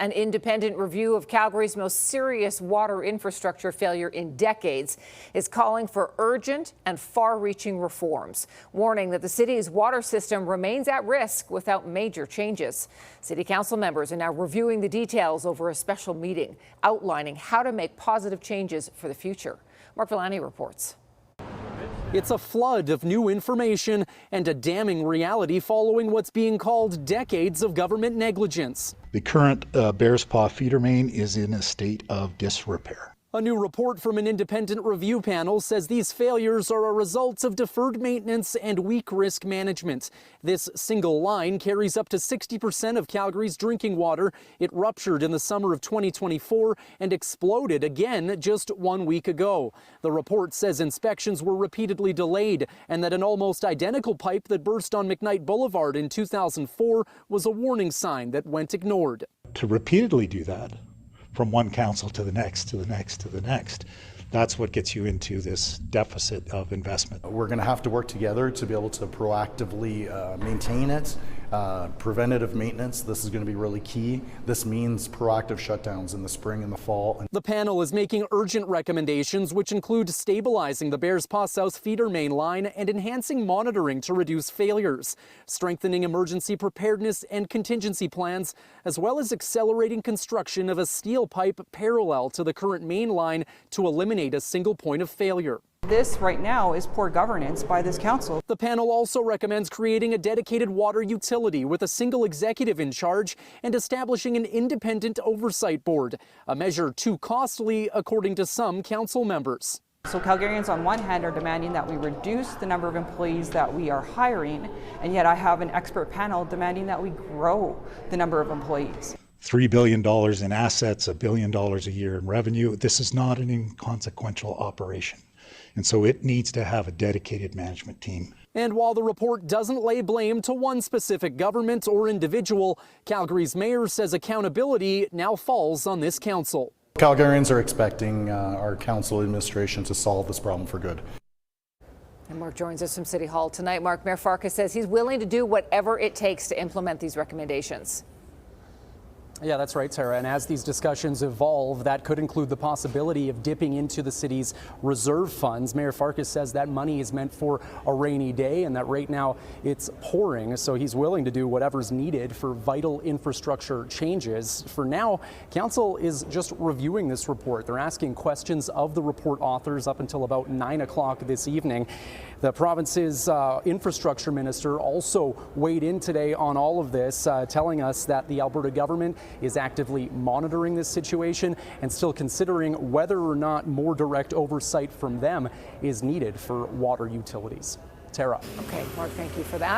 An independent review of Calgary's most serious water infrastructure failure in decades is calling for urgent and far-reaching reforms, warning that the city's water system remains at risk without major changes. City council members are now reviewing the details over a special meeting, outlining how to make positive changes for the future. Mark Villani reports. It's a flood of new information and a damning reality following what's being called decades of government negligence. The current Bears Paw feeder main is in a state of disrepair. A new report from an independent review panel says these failures are a result of deferred maintenance and weak risk management. This single line carries up to 60% of Calgary's drinking water. It ruptured in the summer of 2024 and exploded again just 1 week ago. The report says inspections were repeatedly delayed and that an almost identical pipe that burst on McKnight Boulevard in 2004 was a warning sign that went ignored. To repeatedly do that, from one council to the next, to the next, to the next. That's what gets you into this deficit of investment. We're going to have to work together to be able to proactively maintain it. Preventative maintenance, this is going to be really key. This means proactive shutdowns in the spring and the fall. The panel is making urgent recommendations, which include stabilizing the Bears Paw South feeder main line and enhancing monitoring to reduce failures, strengthening emergency preparedness and contingency plans, as well as accelerating construction of a steel pipe parallel to the current main line to eliminate a single point of failure. This right now is poor governance by this council. The panel also recommends creating a dedicated water utility with a single executive in charge and establishing an independent oversight board, a measure too costly, according to some council members. So Calgarians on one hand are demanding that we reduce the number of employees that we are hiring, and yet I have an expert panel demanding that we grow the number of employees. $3 billion in assets, $1 billion a year in revenue. This is not an inconsequential operation. And so it needs to have a dedicated management team. And while the report doesn't lay blame to one specific government or individual, Calgary's mayor says accountability now falls on this council. Calgarians are expecting our council administration to solve this problem for good. And Mark joins us from City Hall tonight. Mark, Mayor Farkas says he's willing to do whatever it takes to implement these recommendations. Yeah, that's right, Sarah. And as these discussions evolve, that could include the possibility of dipping into the city's reserve funds. Mayor Farkas says that money is meant for a rainy day and that right now it's pouring. So he's willing to do whatever's needed for vital infrastructure changes. For now, council is just reviewing this report. They're asking questions of the report authors up until about 9 o'clock this evening. The province's infrastructure minister also weighed in today on all of this, telling us that the Alberta government is actively monitoring this situation and still considering whether or not more direct oversight from them is needed for water utilities. Tara. Okay, Mark, thank you for that.